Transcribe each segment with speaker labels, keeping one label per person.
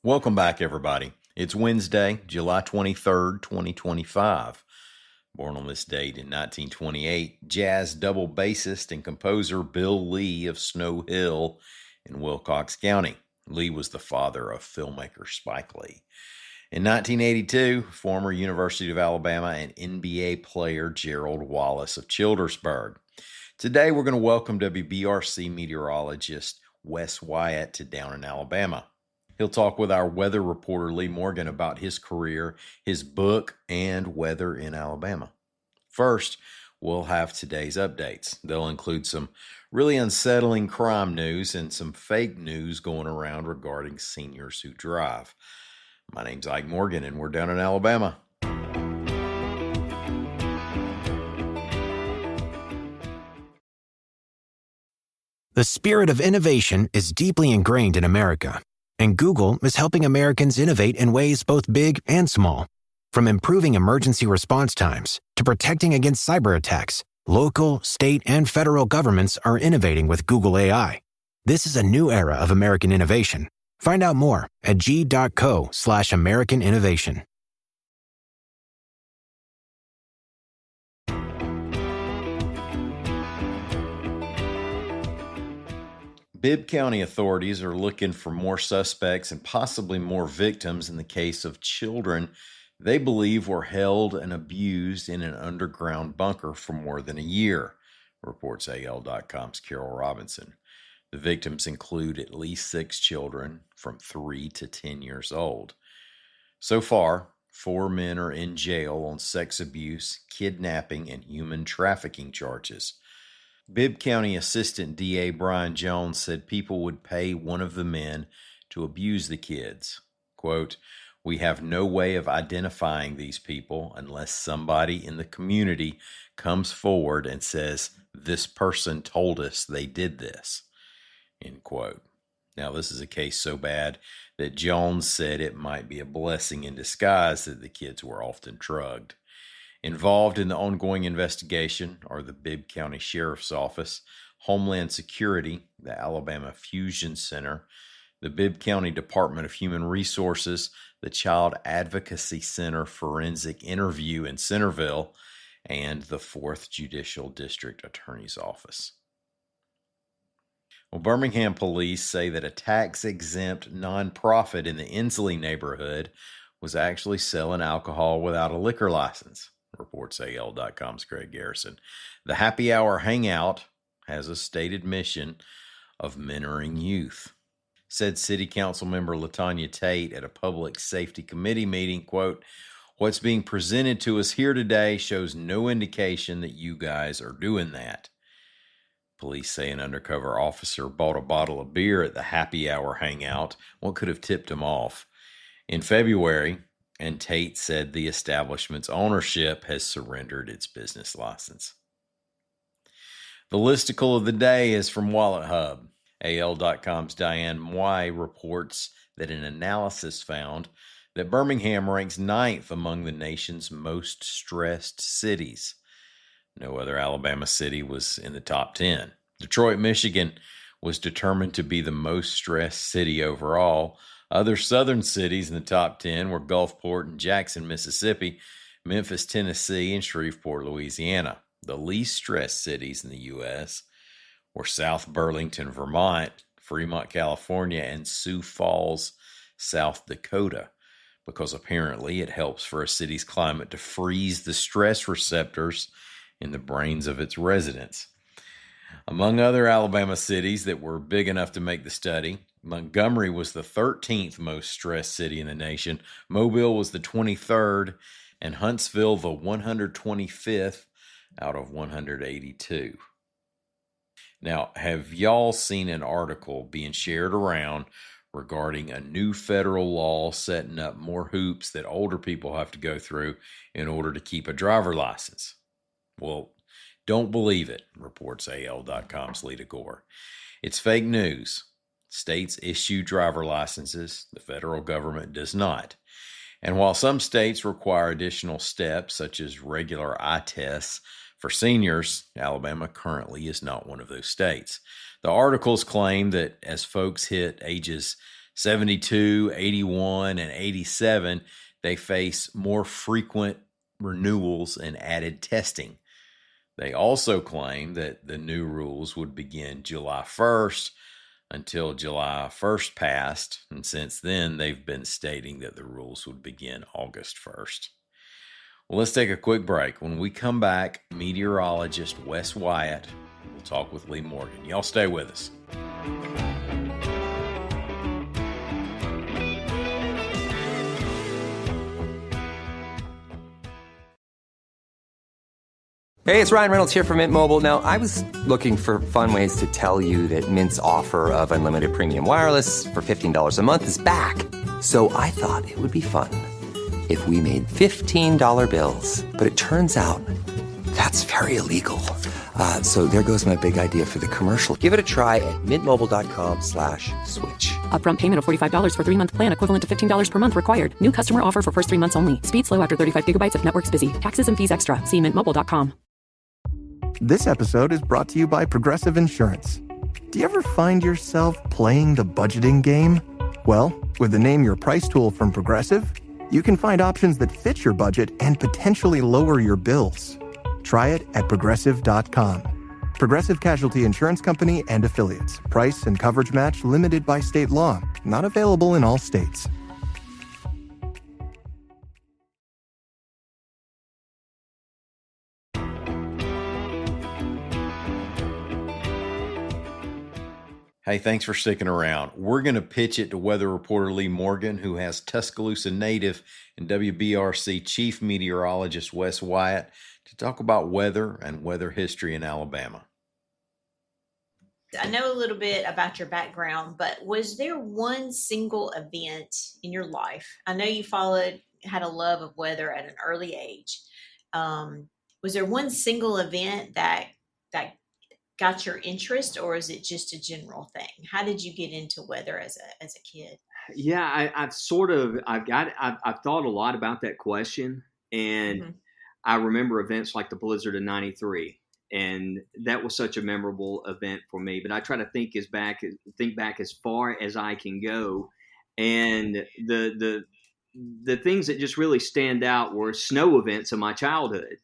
Speaker 1: Welcome back, everybody. It's Wednesday, July 23rd, 2025. Born on this date in 1928, jazz double bassist and composer Bill Lee of Snow Hill in Wilcox County. Lee was the father of filmmaker Spike Lee. In 1982, former University of Alabama and NBA player Gerald Wallace of Childersburg. Today, we're going to welcome WBRC meteorologist Wes Wyatt to Down in Alabama. He'll talk with our weather reporter Lee Morgan about his career, his book, and weather in Alabama. First, we'll have today's updates. They'll include some really unsettling crime news and some fake news going around regarding seniors who drive. My name's Ike Morgan, and we're down in Alabama.
Speaker 2: The spirit of innovation is deeply ingrained in America, and Google is helping Americans innovate in ways both big and small. From improving emergency response times to protecting against cyber attacks, local, state, and federal governments are innovating with Google AI. This is a new era of American innovation. Find out more at g.co/American Innovation.
Speaker 1: Bibb County authorities are looking for more suspects and possibly more victims in the case of children they believe were held and abused in an underground bunker for more than a year, reports AL.com's Carol Robinson. The victims include at least 6 children from 3 to 10 years old. So far, 4 men are in jail on sex abuse, kidnapping, and human trafficking charges. Bibb County Assistant DA Brian Jones said people would pay one of the men to abuse the kids. Quote, "We have no way of identifying these people unless somebody in the community comes forward and says, 'This person told us they did this.'" End quote. Now, this is a case so bad that Jones said it might be a blessing in disguise that the kids were often drugged. Involved in the ongoing investigation are the Bibb County Sheriff's Office, Homeland Security, the Alabama Fusion Center, the Bibb County Department of Human Resources, the Child Advocacy Center Forensic Interview in Centerville, and the 4th Judicial District Attorney's Office. Well, Birmingham police say that a tax-exempt nonprofit in the Inslee neighborhood was actually selling alcohol without a liquor license, reports AL.com's Greg Garrison. The Happy Hour Hangout has a stated mission of mentoring youth. Said City Council member LaTanya Tate at a Public Safety Committee meeting, quote, "What's being presented to us here today shows no indication that you guys are doing that." Police say an undercover officer bought a bottle of beer at the Happy Hour Hangout. What could have tipped him off? In February, and Tate said the establishment's ownership has surrendered its business license. The listicle of the day is from Wallet Hub. AL.com's Diane Moy reports that an analysis found that Birmingham ranks 9th among the nation's most stressed cities. No other Alabama city was in the top 10. Detroit, Michigan was determined to be the most stressed city overall. Other southern cities in the top 10 were Gulfport and Jackson, Mississippi, Memphis, Tennessee, and Shreveport, Louisiana. The least stressed cities in the U.S. were South Burlington, Vermont, Fremont, California, and Sioux Falls, South Dakota, because apparently it helps for a city's climate to freeze the stress receptors in the brains of its residents. Among other Alabama cities that were big enough to make the study, Montgomery was the 13th most stressed city in the nation, Mobile was the 23rd, and Huntsville the 125th out of 182. Now, have y'all seen an article being shared around regarding a new federal law setting up more hoops that older people have to go through in order to keep a driver license? Well, don't believe it, reports AL.com's Lita Gore. It's fake news. States issue driver licenses. The federal government does not. And while some states require additional steps, such as regular eye tests for seniors, Alabama currently is not one of those states. The articles claim that as folks hit ages 72, 81, and 87, they face more frequent renewals and added testing. They also claim that the new rules would begin July 1st until July 1st passed, and since then they've been stating that the rules would begin August 1st. Well, let's take a quick break. When we come back, meteorologist Wes Wyatt will talk with Lee Morgan. Y'all stay with us.
Speaker 3: Hey, it's Ryan Reynolds here from Mint Mobile. Now, I was looking for fun ways to tell you that Mint's offer of unlimited premium wireless for $15 a month is back. So I thought it would be fun if we made $15 bills. But it turns out that's very illegal. So there goes my big idea for the commercial. Give it a try at mintmobile.com/switch.
Speaker 4: Upfront payment of $45 for 3-month plan, equivalent to $15 per month required. New customer offer for first 3 months only. Speed slow after 35 gigabytes if network's busy. Taxes and fees extra. See mintmobile.com.
Speaker 5: This episode is brought to you by Progressive Insurance. Do you ever find yourself playing the budgeting game? Well, with the Name Your Price tool from Progressive, you can find options that fit your budget and potentially lower your bills. Try it at Progressive.com. Progressive Casualty Insurance Company and Affiliates. Price and coverage match limited by state law. Not available in all states.
Speaker 1: Hey, thanks for sticking around. We're going to pitch it to weather reporter Lee Morgan, who has Tuscaloosa native and WBRC chief meteorologist Wes Wyatt to talk about weather and weather history in Alabama.
Speaker 6: I know a little bit about your background, but was there one single event in your life? I know you had a love of weather at an early age. Was there one single event that got your interest, or is it just a general thing? How did you get into weather as a kid?
Speaker 7: Yeah, I've thought a lot about that question, and I remember events like the blizzard of '93, and that was such a memorable event for me. But I try to think back as far as I can go, and the things that just really stand out were snow events in my childhood,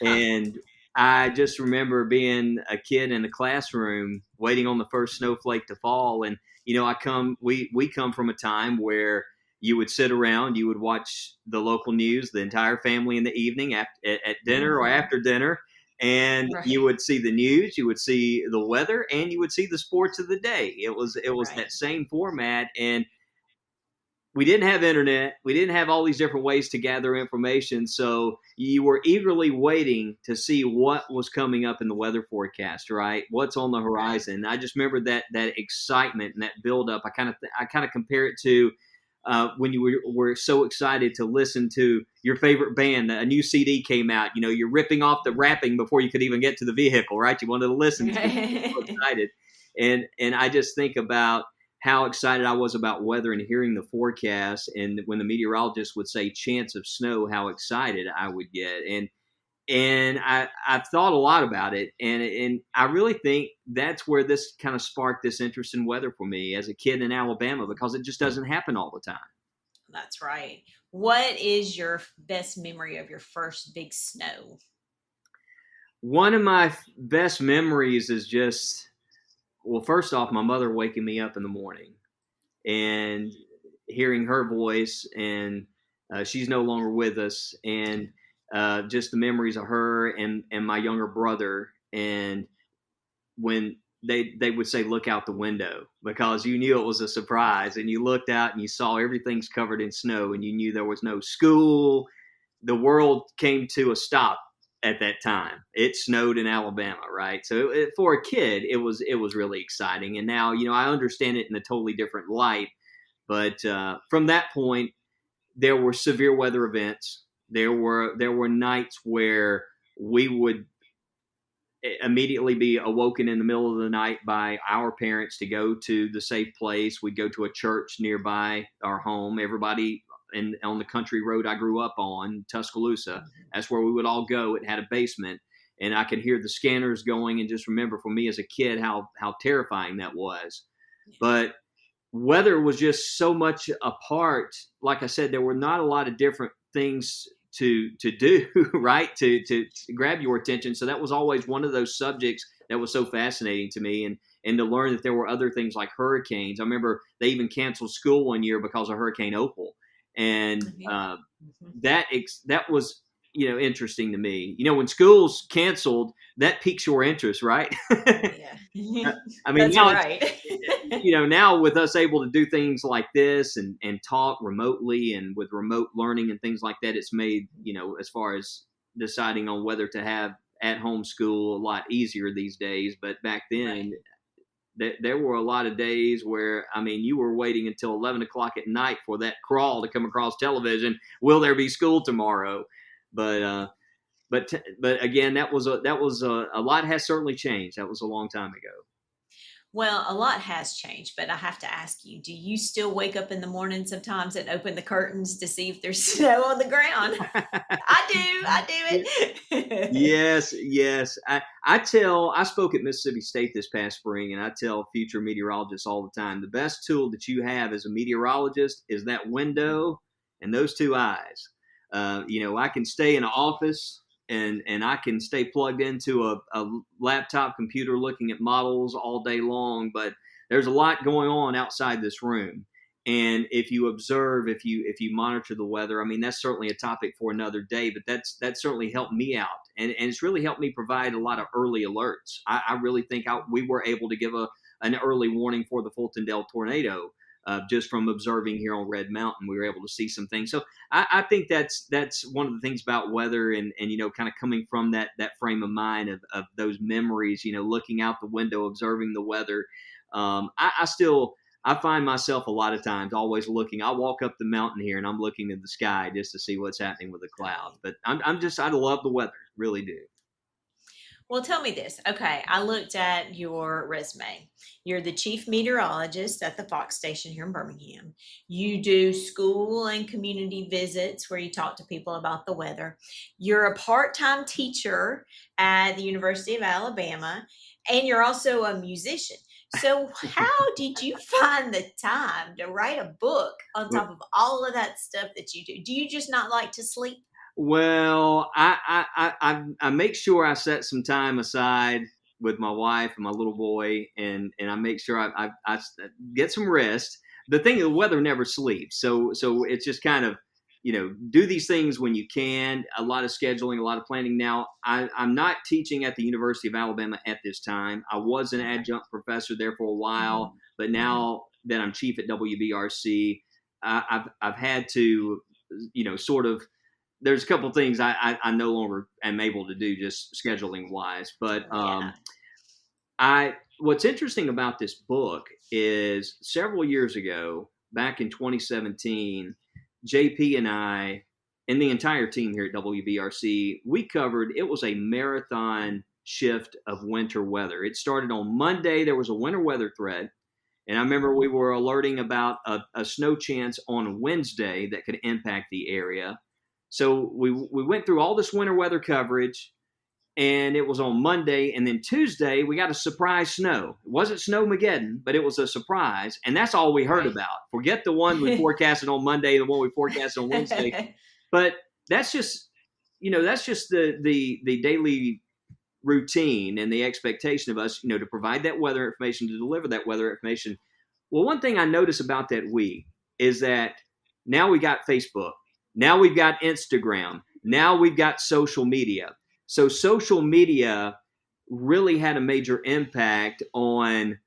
Speaker 7: and I just remember being a kid in a classroom waiting on the first snowflake to fall. And, we come from a time where you would sit around, you would watch the local news, the entire family in the evening at dinner or after dinner. And You would see the news, you would see the weather, and you would see the sports of the day. It was that same format. And we didn't have internet. We didn't have all these different ways to gather information. So you were eagerly waiting to see what was coming up in the weather forecast, right? What's on the horizon. I just remember that excitement and that buildup. I kind of compare it to when you were so excited to listen to your favorite band. A new CD came out. You're ripping off the wrapping before you could even get to the vehicle, right? You wanted to listen to it. So excited. And I just think about how excited I was about weather and hearing the forecast. And when the meteorologist would say chance of snow, how excited I would get. And I've thought a lot about it. And I really think that's where this kind of sparked this interest in weather for me as a kid in Alabama, because it just doesn't happen all the time.
Speaker 6: That's right. What is your best memory of your first big snow?
Speaker 7: One of my best memories is just, well, first off, my mother waking me up in the morning and hearing her voice, and she's no longer with us, and just the memories of her and my younger brother. And when they would say, look out the window, because you knew it was a surprise, and you looked out and you saw everything's covered in snow, and you knew there was no school. The world came to a stop at that time. It snowed in Alabama, right? So for a kid, it was really exciting. And now, I understand it in a totally different light. But from that point, there were severe weather events. There were nights where we would immediately be awoken in the middle of the night by our parents to go to the safe place. We'd go to a church nearby our home. Everybody on the country road I grew up on, Tuscaloosa, that's where we would all go. It had a basement, and I could hear the scanners going, and just remember for me as a kid how terrifying that was. But weather was just so much a part. Like I said, there were not a lot of different things to do, right? To grab your attention. So that was always one of those subjects that was so fascinating to me. And to learn that there were other things like hurricanes. I remember they even canceled school one year because of Hurricane Opal. And that was, interesting to me. When school's canceled, that piques your interest, right?
Speaker 6: Yeah.
Speaker 7: I mean,
Speaker 6: That's
Speaker 7: now,
Speaker 6: right.
Speaker 7: now with us able to do things like this and talk remotely and with remote learning and things like that, it's made, as far as deciding on whether to have at-home school a lot easier these days. But back then, there were a lot of days where, you were waiting until 11 o'clock at night for that crawl to come across television. Will there be school tomorrow? But again, that was a lot has certainly changed. That was a long time ago.
Speaker 6: Well, a lot has changed, but I have to ask you, do you still wake up in the morning sometimes and open the curtains to see if there's snow on the ground? I do it.
Speaker 7: Yes. I spoke at Mississippi State this past spring, and I tell future meteorologists all the time, the best tool that you have as a meteorologist is that window and those two eyes. I can stay in an office and I can stay plugged into a laptop computer looking at models all day long, but there's a lot going on outside this room. And if you observe, if you monitor the weather, that's certainly a topic for another day, but that's certainly helped me out. And it's really helped me provide a lot of early alerts. I really think we were able to give an early warning for the Fultondale tornado. Just from observing here on Red Mountain, we were able to see some things. So I think that's one of the things about weather and kind of coming from that frame of mind of those memories, looking out the window, observing the weather. I find myself a lot of times always looking. I walk up the mountain here and I'm looking at the sky just to see what's happening with the clouds. But I love the weather, really do.
Speaker 6: Well, tell me this. Okay, I looked at your resume. You're the chief meteorologist at the Fox station here in Birmingham. You do school and community visits where you talk to people about the weather. You're a part-time teacher at the University of Alabama, and you're also a musician. So how did you find the time to write a book on top of all of that stuff that you do? Do you just not like to sleep?
Speaker 7: Well, I make sure I set some time aside with my wife and my little boy, and I make sure I get some rest. The thing, the weather never sleeps, so it's just kind of do these things when you can. A lot of scheduling, a lot of planning. Now, I'm not teaching at the University of Alabama at this time. I was an adjunct professor there for a while, but now that I'm chief at WBRC, I've had to sort of. There's a couple of things I no longer am able to do just scheduling wise, but what's interesting about this book is several years ago, back in 2017, JP and I and the entire team here at WBRC, we covered, it was a marathon shift of winter weather. It started on Monday. There was a winter weather thread. And I remember we were alerting about a snow chance on Wednesday that could impact the area. So we went through all this winter weather coverage, and it was on Monday. And then Tuesday, we got a surprise snow. It wasn't Snowmageddon, but it was a surprise. And that's all we heard about. Forget the one we forecasted on Monday, the one we forecasted on Wednesday. But that's just, the daily routine and the expectation of us, to provide that weather information, to deliver that weather information. Well, one thing I noticed about that week is that now we got Facebook. Now we've got Instagram. Now we've got social media. So social media really had a major impact on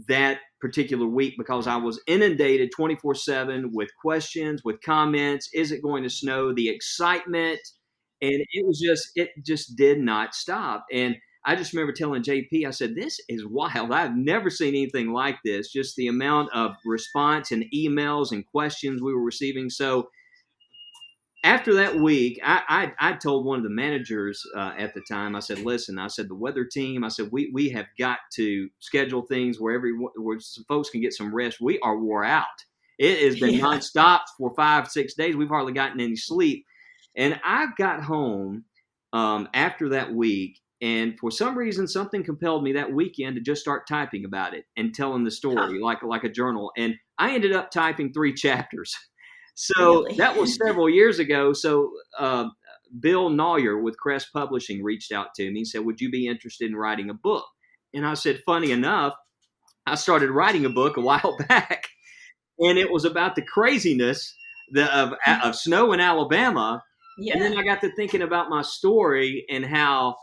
Speaker 7: that particular week because I was inundated 24/7 with questions, with comments. Is it going to snow? The excitement. And it just did not stop. And I just remember telling JP, I said, this is wild. I've never seen anything like this. Just the amount of response and emails and questions we were receiving. So after that week, I told one of the managers at the time, I said, listen, I said, the weather team, I said, we have got to schedule things where some folks can get some rest. We are wore out. It has been nonstop for 5-6 days. We've hardly gotten any sleep. And I got home after that week, And for some reason, something compelled me that weekend to just start typing about it and telling the story like a journal. And I ended up typing 3 chapters. So
Speaker 6: Really?
Speaker 7: that was several years ago. So Bill Nawyer with Crest Publishing reached out to me and said, would you be interested in writing a book? And I said, funny enough, I started writing a book a while back, and it was about the craziness of snow in Alabama.
Speaker 6: Yeah.
Speaker 7: And then I got to thinking about my story and how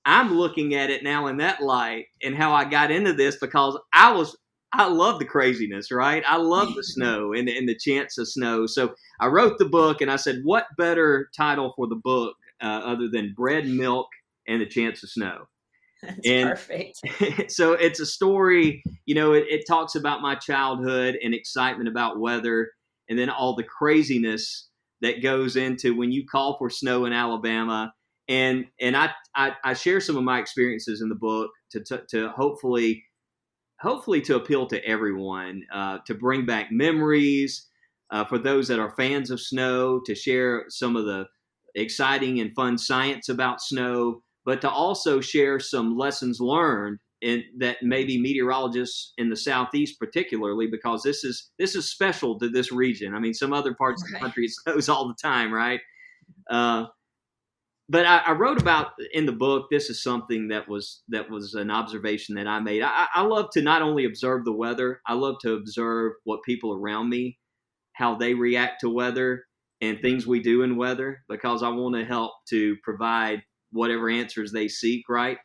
Speaker 7: I'm looking at it now in that light, and how I got into this because I love the craziness, right? I love the snow and the chance of snow. So I wrote the book, and I said, what better title for the book other than Bread, Milk, and the Chance of Snow?
Speaker 6: That's
Speaker 7: And
Speaker 6: perfect.
Speaker 7: so it's a story, it talks about my childhood and excitement about weather, and then all the craziness that goes into when you call for snow in Alabama. And I share some of my experiences in the book to hopefully to appeal to everyone, to bring back memories for those that are fans of snow, to share some of the exciting and fun science about snow, but to also share some lessons learned that maybe meteorologists in the Southeast particularly, because this is special to this region. I mean, some other parts of the country it snows all the time, right? But I wrote about in the book, this is something that was an observation that I made. I love to not only observe the weather, I love to observe what people around me, how they react to weather and things we do in weather, because I want to help to provide whatever answers they seek, right?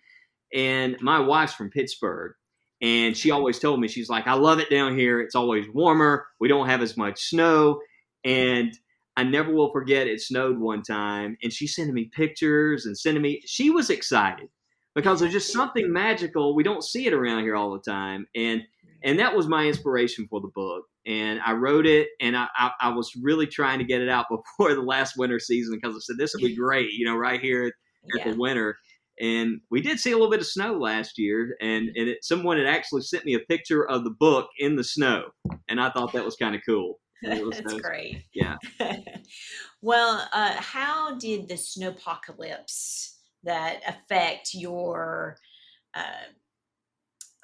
Speaker 7: And my wife's from Pittsburgh, and she always told me, she's like, I love it down here. It's always warmer. We don't have as much snow. And I never will forget, it snowed one time, and she's sending me pictures and she was excited because there's just something magical. We don't see it around here all the time. And that was my inspiration for the book. And I wrote it, and I was really trying to get it out before the last winter season, because I said, this will be great, right here at the winter. And we did see a little bit of snow last year, and someone had actually sent me a picture of the book in the snow. And I thought that was kind of cool.
Speaker 6: That's great.
Speaker 7: Yeah.
Speaker 6: Well, how did the snowpocalypse that affect your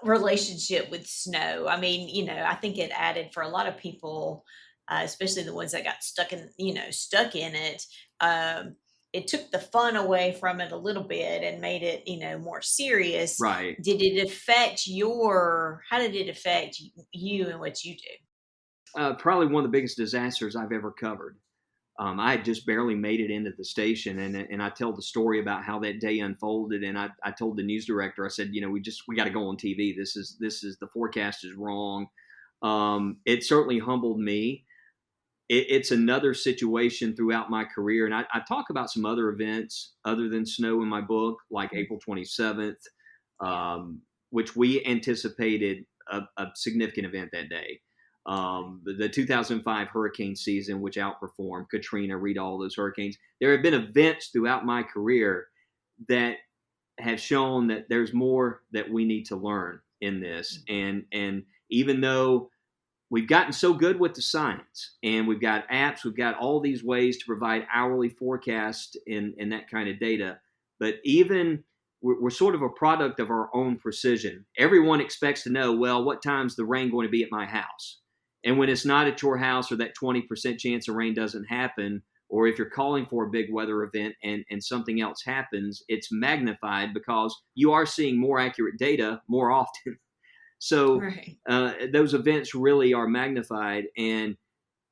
Speaker 6: relationship with snow? I mean, I think it added for a lot of people, especially the ones that got stuck in it. It took the fun away from it a little bit and made it, more serious.
Speaker 7: Right.
Speaker 6: How did it affect you and what you do?
Speaker 7: Probably one of the biggest disasters I've ever covered. I had just barely made it into the station, and I tell the story about how that day unfolded. And I told the news director, I said, we got to go on TV. This is the forecast is wrong. It certainly humbled me. It's another situation throughout my career. And I talk about some other events other than snow in my book, like April 27th, which we anticipated a significant event that day. The 2005 hurricane season, which outperformed Katrina, Rita, all those hurricanes. There have been events throughout my career that have shown that there's more that we need to learn in this. And even though we've gotten so good with the science, and we've got apps, we've got all these ways to provide hourly forecast and that kind of data, but even we're sort of a product of our own precision. Everyone expects to know, well, what time's the rain going to be at my house? And when it's not at your house, or that 20% chance of rain doesn't happen, or if you're calling for a big weather event and something else happens, it's magnified because you are seeing more accurate data more often. So those events really are magnified. And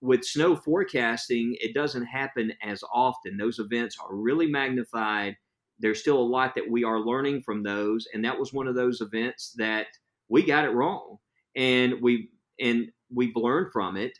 Speaker 7: with snow forecasting, it doesn't happen as often. Those events are really magnified. There's still a lot that we are learning from those. And that was one of those events that we got it wrong. And we've learned from it.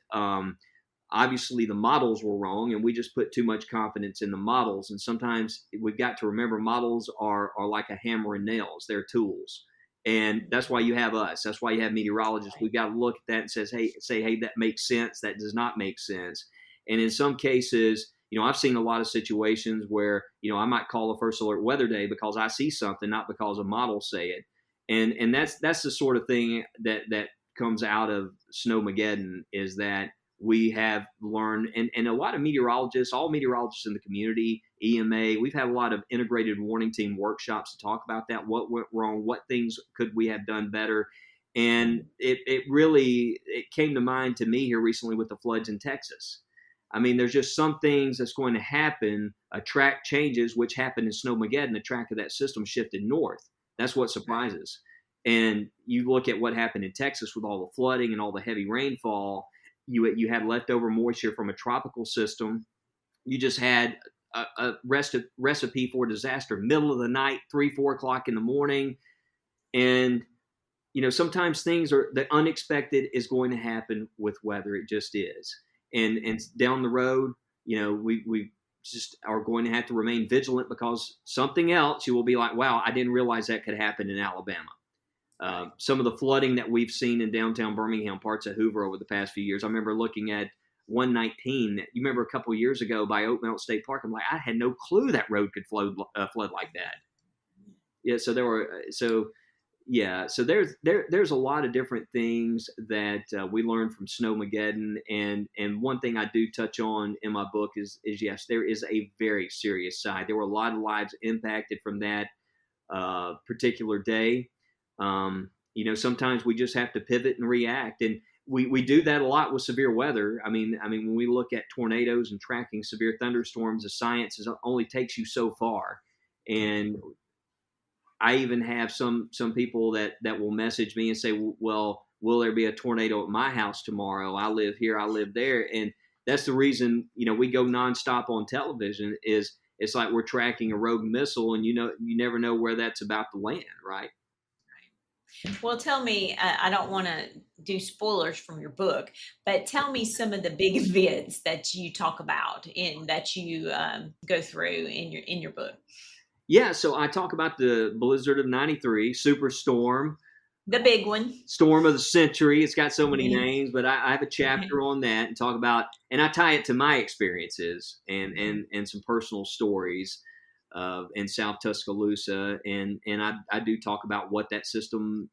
Speaker 7: Obviously, the models were wrong, and we just put too much confidence in the models. And sometimes we've got to remember, models are like a hammer and nails. They're tools. And that's why you have us. That's why you have meteorologists. We've got to look at that and say, hey, that makes sense. That does not make sense. And in some cases, I've seen a lot of situations where, I might call a first alert weather day because I see something, not because a model say it. And that's the sort of thing that comes out of Snowmageddon, is that We have learned, and a lot of meteorologists, all meteorologists in the community, EMA, we've had a lot of integrated warning team workshops to talk about that. What went wrong? What things could we have done better? And it really came to mind to me here recently with the floods in Texas. I mean, there's just some things that's going to happen. A track changes, which happened in Snowmageddon. The track of that system shifted north. That's what surprises. And you look at what happened in Texas with all the flooding and all the heavy rainfall. You had leftover moisture from a tropical system. You just had a recipe for disaster. Middle of the night, 3-4 o'clock in the morning. And, sometimes the unexpected is going to happen with weather. It just is. And down the road, we just are going to have to remain vigilant, because something else, you will be like, wow, I didn't realize that could happen in Alabama. Some of the flooding that we've seen in downtown Birmingham, parts of Hoover over the past few years. I remember looking at 119. You remember a couple of years ago by Oak Mountain State Park. I'm like, I had no clue that road could flood like that. Yeah. So there's a lot of different things that we learned from Snowmageddon. And one thing I do touch on in my book is yes, there is a very serious side. There were a lot of lives impacted from that particular day. Sometimes we just have to pivot and react, and we do that a lot with severe weather. I mean, when we look at tornadoes and tracking severe thunderstorms, the science only takes you so far. And I even have some people that will message me and say, well, will there be a tornado at my house tomorrow? I live here, I live there. And that's the reason, we go nonstop on television. It's like we're tracking a rogue missile, and you never know where that's about to land, right?
Speaker 6: Well, tell me, I don't want to do spoilers from your book, but tell me some of the big events that you talk about that you go through in your book.
Speaker 7: Yeah, so I talk about the blizzard of '93, Superstorm.
Speaker 6: The big one.
Speaker 7: Storm of the century. It's got so many names, but I have a chapter on that and talk about, and I tie it to my experiences and some personal stories in South Tuscaloosa. And I do talk about what that system,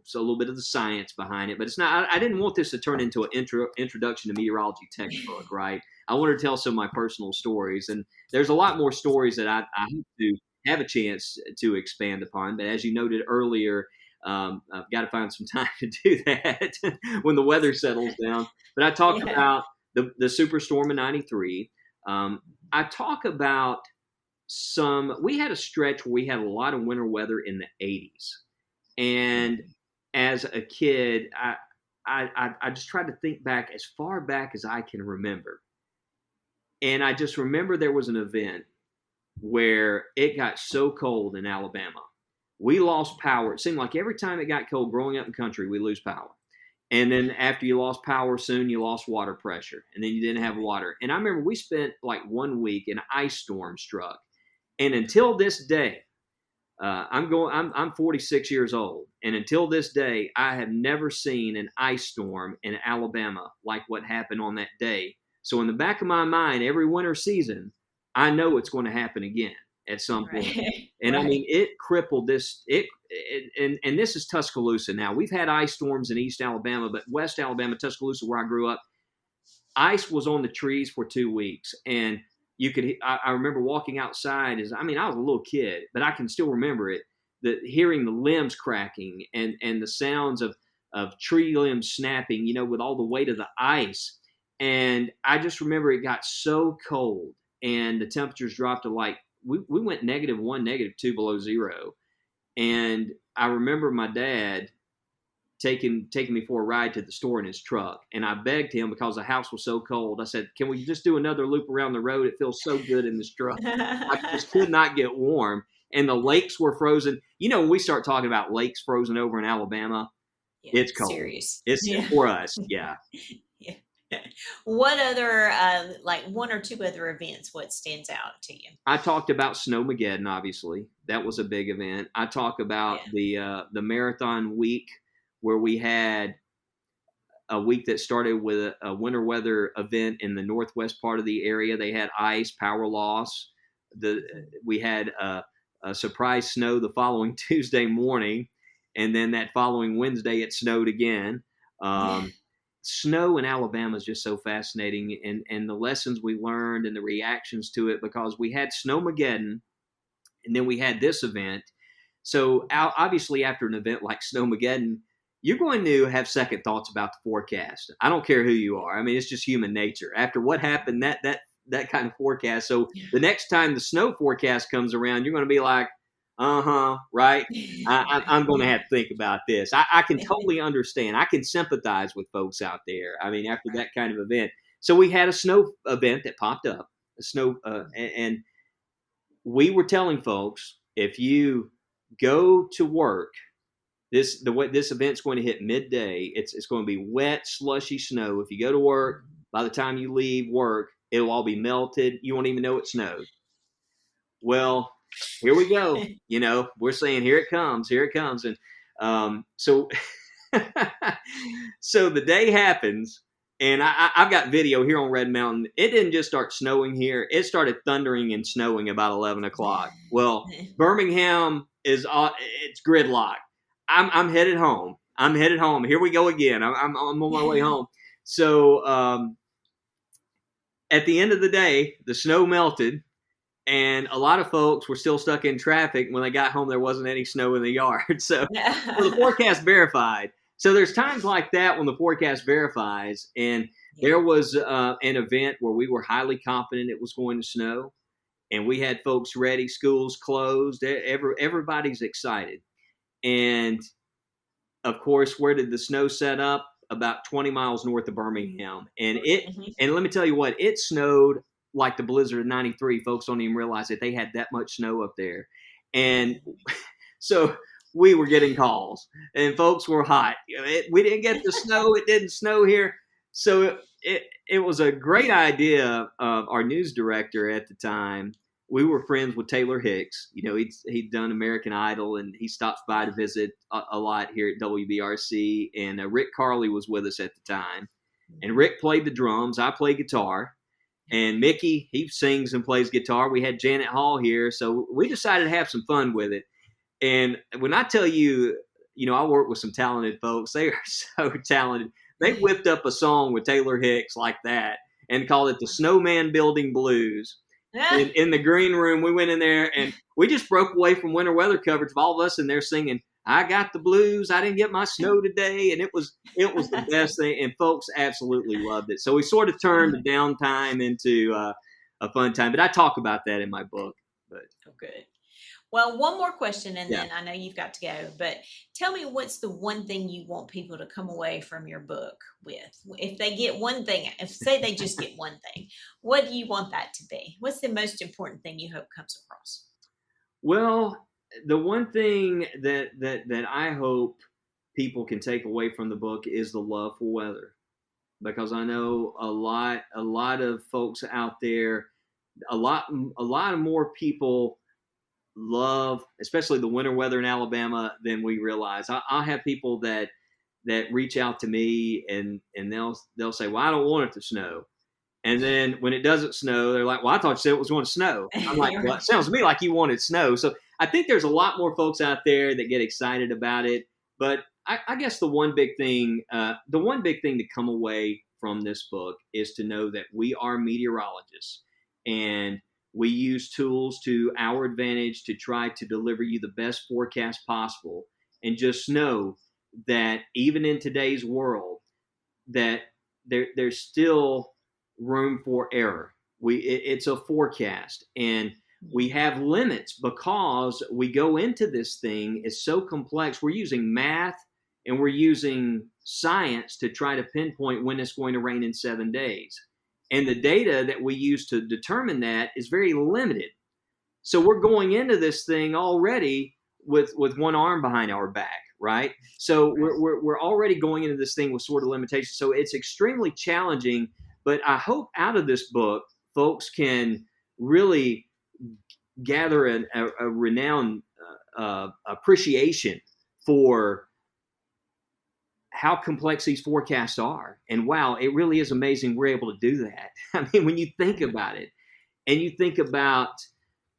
Speaker 7: so a little bit of the science behind it, but it's not, I didn't want this to turn into an introduction to meteorology textbook, right? I wanted to tell some of my personal stories, and there's a lot more stories that I hope to have a chance to expand upon. But as you noted earlier, I've got to find some time to do that when the weather settles down. But I talk about the Superstorm of '93. I talk about we had a stretch where we had a lot of winter weather in the '80s. And as a kid, I just tried to think back as far back as I can remember. And I just remember there was an event where it got so cold in Alabama. We lost power. It seemed like every time it got cold growing up in country, we lose power. And then after you lost power, soon you lost water pressure. And then you didn't have water. And I remember we spent like 1 week, an ice storm struck. And until this day, I'm 46 years old. And until this day, I have never seen an ice storm in Alabama like what happened on that day. So in the back of my mind, every winter season, I know it's going to happen again at some point. And I mean, it crippled this. And this is Tuscaloosa now. We've had ice storms in East Alabama, but West Alabama, Tuscaloosa, where I grew up, ice was on the trees for 2 weeks. And I remember walking outside I was a little kid, but I can still remember it, hearing the limbs cracking and the sounds of tree limbs snapping, with all the weight of the ice. And I just remember it got so cold and the temperatures dropped to we went -1, -2 below zero. And I remember my dad taking me for a ride to the store in his truck. And I begged him, because the house was so cold, I said, can we just do another loop around the road? It feels so good in this truck. I just could not get warm. And the lakes were frozen. When we start talking about lakes frozen over in Alabama, it's cold.
Speaker 6: Serious.
Speaker 7: It's for us. Yeah.
Speaker 6: What other, one or two other events, what stands out to you?
Speaker 7: I talked about Snowmageddon, obviously. That was a big event. I talk about the marathon week, where we had a week that started with a winter weather event in the northwest part of the area. They had ice, power loss. We had a surprise snow the following Tuesday morning, and then that following Wednesday it snowed again. snow in Alabama is just so fascinating, and the lessons we learned and the reactions to it, because we had Snowmageddon and then we had this event. So obviously after an event like Snowmageddon, you're going to have second thoughts about the forecast. I don't care who you are. I mean, it's just human nature. After what happened, that kind of forecast. So the next time the snow forecast comes around, you're going to be like, right? I'm going to have to think about this. I can totally understand. I can sympathize with folks out there. I mean, after that kind of event. So we had a snow event that popped up, and we were telling folks, if you go to work, this event's going to hit midday. It's going to be wet, slushy snow. If you go to work, by the time you leave work, it'll all be melted. You won't even know it snowed. Well, here we go. We're saying, here it comes. And so the day happens, and I've got video here on Red Mountain. It didn't just start snowing here. It started thundering and snowing about 11 o'clock. Well, Birmingham it's gridlock. I'm headed home. Here we go again. I'm on my way home. So at the end of the day, the snow melted, and a lot of folks were still stuck in traffic. When they got home, there wasn't any snow in the yard. So the forecast verified. So there's times like that when the forecast verifies. And there was an event where we were highly confident it was going to snow, and we had folks ready, schools closed, everybody's excited. And of course, where did the snow set up? About 20 miles north of Birmingham. And and let me tell you what, it snowed like the blizzard of 93. Folks don't even realize that they had that much snow up there. And so we were getting calls, and folks were hot. We didn't get the snow. It didn't snow here. So it was a great idea of our news director at the time. We were friends with Taylor Hicks. He'd done American Idol, and he stopped by to visit a lot here at WBRC. And Rick Carley was with us at the time. And Rick played the drums. I played guitar. And Mickey, he sings and plays guitar. We had Janet Hall here. So we decided to have some fun with it. And when I tell you, I work with some talented folks. They are so talented. They whipped up a song with Taylor Hicks like that and called it the Snowman Building Blues. In the green room, we went in there and we just broke away from winter weather coverage of all of us in there singing, "I got the blues, I didn't get my snow today," and it was the best thing, and folks absolutely loved it. So we sort of turned the downtime into a fun time. But I talk about that in my book. But
Speaker 6: good. Well, one more question, and then I know you've got to go, but tell me, what's the one thing you want people to come away from your book with? If they get one thing, say they just get one thing, what do you want that to be? What's the most important thing you hope comes across?
Speaker 7: Well, the one thing that I hope people can take away from the book is the love for weather, because I know a lot of folks out there, a lot of more people love, especially the winter weather in Alabama, than we realize. I'll have people that reach out to me and they'll say, "Well, I don't want it to snow." And then when it doesn't snow, they're like, "Well, I thought you said it was going to snow." I'm like, "Well, it sounds to me like you wanted snow." So I think there's a lot more folks out there that get excited about it. But I guess the one big thing to come away from this book is to know that we are meteorologists, and we use tools to our advantage to try to deliver you the best forecast possible. And just know that even in today's world, that there's still room for error. It's a forecast, and we have limits because we go into this thing. It's so complex. We're using math and we're using science to try to pinpoint when it's going to rain in 7 days. And the data that we use to determine that is very limited. So we're going into this thing already with one arm behind our back, right? So we're already going into this thing with sort of limitations. So it's extremely challenging. But I hope out of this book, folks can really gather a renowned appreciation for how complex these forecasts are. And wow, it really is amazing we're able to do that. I mean, when you think about it, and you think about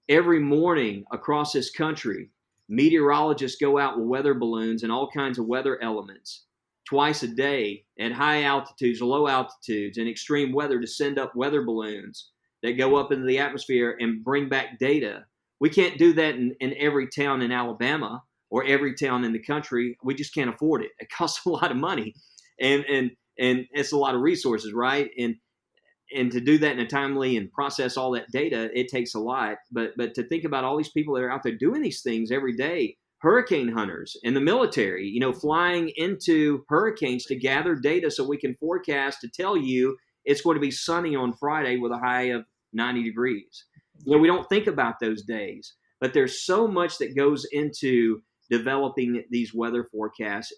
Speaker 7: every morning across this country, meteorologists go out with weather balloons and all kinds of weather elements, twice a day at high altitudes, low altitudes, and extreme weather to send up weather balloons that go up into the atmosphere and bring back data. We can't do that in every town in Alabama or every town in the country. We just can't afford it. It costs a lot of money, and it's a lot of resources, right? And to do that in a timely and process all that data, it takes a lot. But to think about all these people that are out there doing these things every day, hurricane hunters in the military, flying into hurricanes to gather data so we can forecast to tell you it's going to be sunny on Friday with a high of 90 degrees. We don't think about those days, but there's so much that goes into developing these weather forecasts.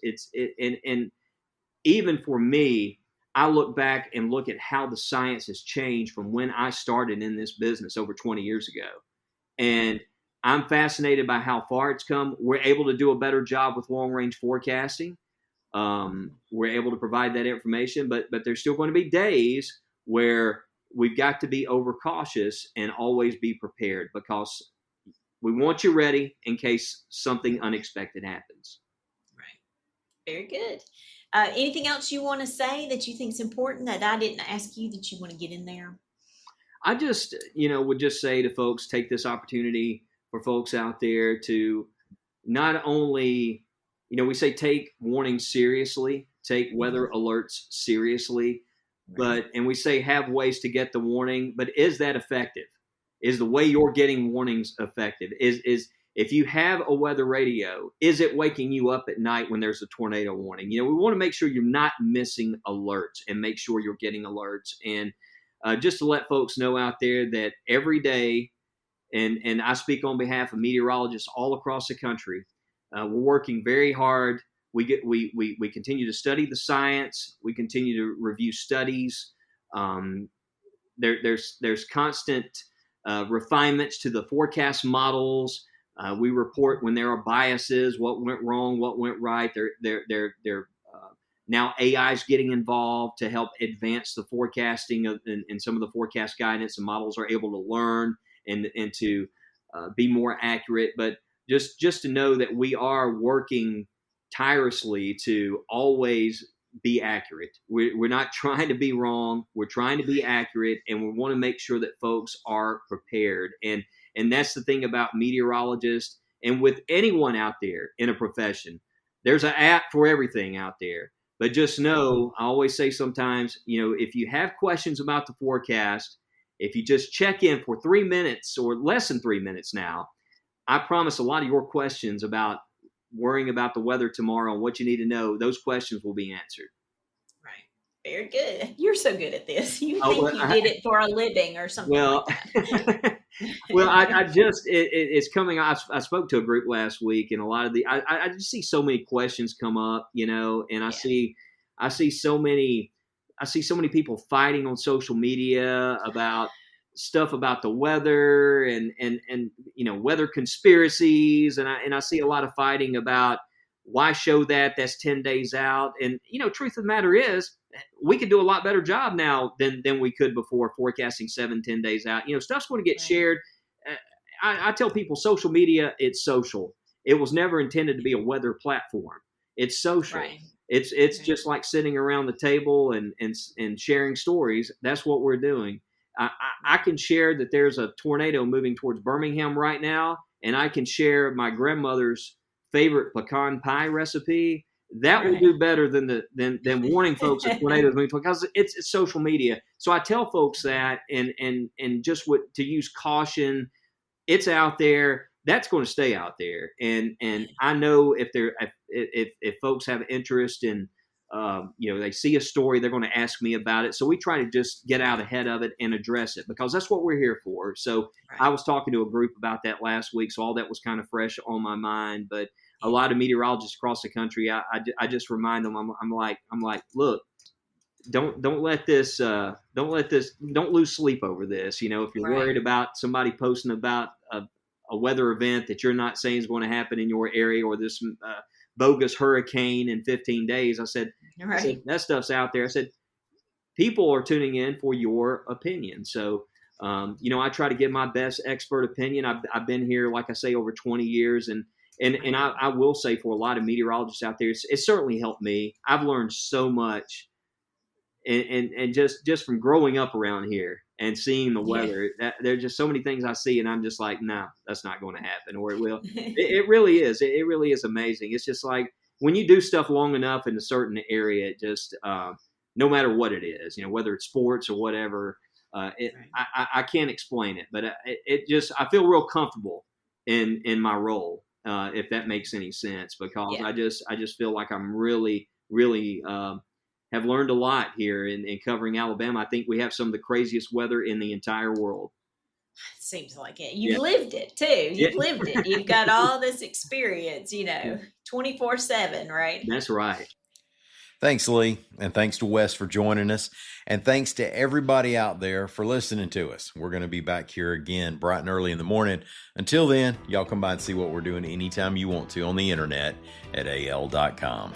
Speaker 7: And even for me, I look back and look at how the science has changed from when I started in this business over 20 years ago. And I'm fascinated by how far it's come. We're able to do a better job with long-range forecasting. We're able to provide that information, but there's still going to be days where we've got to be overcautious and always be prepared, because we want you ready in case something unexpected happens.
Speaker 6: Right. Very good. Anything else you want to say that you think is important that I didn't ask you that you want to get in there?
Speaker 7: I just, would just say to folks, take this opportunity for folks out there to not only, we say take warnings seriously, take weather alerts seriously, and we say have ways to get the warning, but is that effective? Is the way you're getting warnings effective? Is if you have a weather radio, is it waking you up at night when there's a tornado warning? We want to make sure you're not missing alerts and make sure you're getting alerts. And just to let folks know out there that every day, and I speak on behalf of meteorologists all across the country, we're working very hard. We continue to study the science. We continue to review studies. There's constant refinements to the forecast models. We report when there are biases, what went wrong, what went right. Now AI is getting involved to help advance the forecasting and some of the forecast guidance, and models are able to learn and to be more accurate. But just to know that we are working tirelessly to always be accurate. We're not trying to be wrong. We're trying to be accurate, and we want to make sure that folks are prepared. And that's the thing about meteorologists and with anyone out there in a profession. There's an app for everything out there. But just know, I always say sometimes, if you have questions about the forecast, if you just check in for 3 minutes or less than 3 minutes now, I promise a lot of your questions about worrying about the weather tomorrow and what you need to know, those questions will be answered.
Speaker 6: Right. Very good. You're so good at this. You think you did it for a living or something like that.
Speaker 7: Well, it's coming. I spoke to a group last week, and a lot of I just see so many questions come up, and I see so many people fighting on social media about stuff about the weather and weather conspiracies, and I see a lot of fighting about why show that's 10 days out. And truth of the matter is, we could do a lot better job now than we could before, forecasting 7-10 days out. Stuff's going to get shared. I tell people, social media, it's social. It was never intended to be a weather platform. It's social. Right. It's just like sitting around the table and sharing stories. That's what we're doing. I can share that there's a tornado moving towards Birmingham right now, and I can share my grandmother's favorite pecan pie recipe. That will do better than warning folks that tornadoes moving, because it's social media. So I tell folks that, and just to use caution. It's out there. That's going to stay out there. And I know if folks have interest in, they see a story, they're going to ask me about it. So we try to just get out ahead of it and address it, because that's what we're here for. So I was talking to a group about that last week, so all that was kind of fresh on my mind. But a lot of meteorologists across the country, I just remind them, I'm like, look, don't lose sleep over this. If you're worried about somebody posting about a weather event that you're not saying is going to happen in your area, or this bogus hurricane in 15 days. I said, that stuff's out there. I said, people are tuning in for your opinion. So, I try to give my best expert opinion. I've been here, like I say, over 20 years, and And I will say, for a lot of meteorologists out there, it's certainly helped me. I've learned so much, and just from growing up around here and seeing the weather, that there's just so many things I see, and I'm just like, no, that's not going to happen, or it will. It really is. It really is amazing. It's just like when you do stuff long enough in a certain area, it just no matter what it is, whether it's sports or whatever, I can't explain it, but it just, I feel real comfortable in my role, if that makes any sense, because I just feel like I'm really have learned a lot here in covering Alabama. I think we have some of the craziest weather in the entire world.
Speaker 6: Seems like it. You've lived it too. You've lived it. You've got all this experience, 24/7, right?
Speaker 7: That's right.
Speaker 1: Thanks, Lee. And thanks to Wes for joining us. And thanks to everybody out there for listening to us. We're going to be back here again bright and early in the morning. Until then, y'all come by and see what we're doing anytime you want to on the internet at al.com.